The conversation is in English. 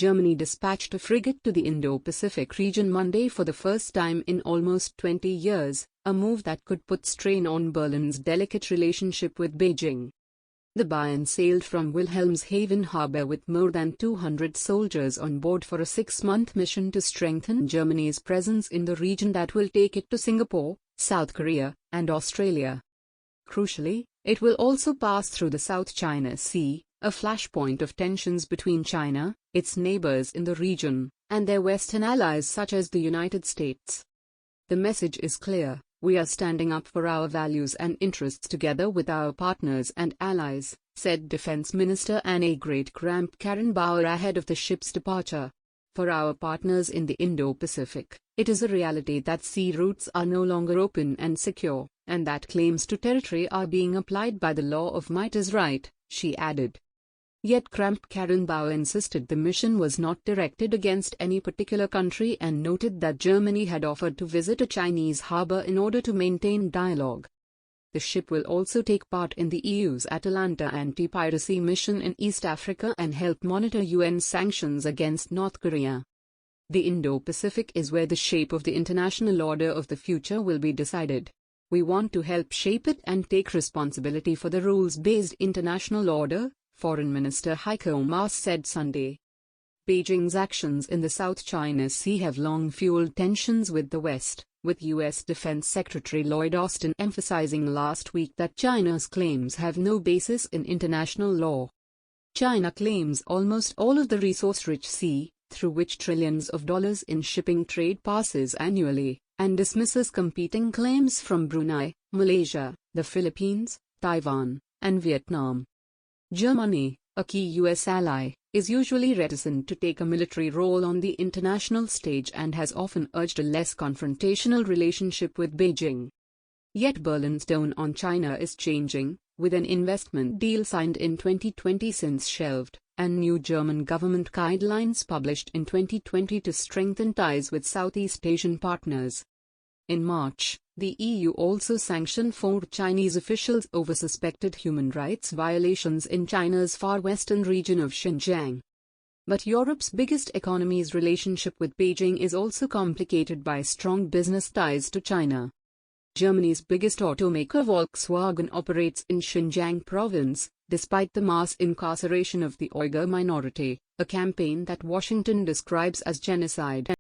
Germany dispatched a frigate to the Indo-Pacific region Monday for the first time in almost 20 years, a move that could put strain on Berlin's delicate relationship with Beijing. The Bayern sailed from Wilhelmshaven harbor with more than 200 soldiers on board for a 6-month mission to strengthen Germany's presence in the region that will take it to Singapore, South Korea, and Australia. Crucially, it will also pass through the South China Sea, a flashpoint of tensions between China, its neighbors in the region, and their Western allies such as the United States. The message is clear: we are standing up for our values and interests together with our partners and allies, said Defense Minister Annegret Kramp-Karrenbauer ahead of the ship's departure. For our partners in the Indo-Pacific, it is a reality that sea routes are no longer open and secure, and that claims to territory are being applied by the law of might is right, she added. Yet Kramp-Karrenbauer insisted the mission was not directed against any particular country and noted that Germany had offered to visit a Chinese harbor in order to maintain dialogue. The ship will also take part in the EU's Atalanta anti-piracy mission in East Africa and help monitor UN sanctions against North Korea. The Indo-Pacific is where the shape of the international order of the future will be decided. We want to help shape it and take responsibility for the rules-based international order, Foreign Minister Heiko Maas said Sunday. Beijing's actions in the South China Sea have long fueled tensions with the West, with U.S. Defense Secretary Lloyd Austin emphasizing last week that China's claims have no basis in international law. China claims almost all of the resource-rich sea, through which trillions of dollars in shipping trade passes annually, and dismisses competing claims from Brunei, Malaysia, the Philippines, Taiwan, and Vietnam. Germany, a key U.S. ally, is usually reticent to take a military role on the international stage and has often urged a less confrontational relationship with Beijing. Yet Berlin's tone on China is changing, with an investment deal signed in 2020 since shelved, and new German government guidelines published in 2020 to strengthen ties with Southeast Asian partners. In March, the EU also sanctioned 4 Chinese officials over suspected human rights violations in China's far western region of Xinjiang. But Europe's biggest economy's relationship with Beijing is also complicated by strong business ties to China. Germany's biggest automaker Volkswagen operates in Xinjiang province, despite the mass incarceration of the Uyghur minority, a campaign that Washington describes as genocide.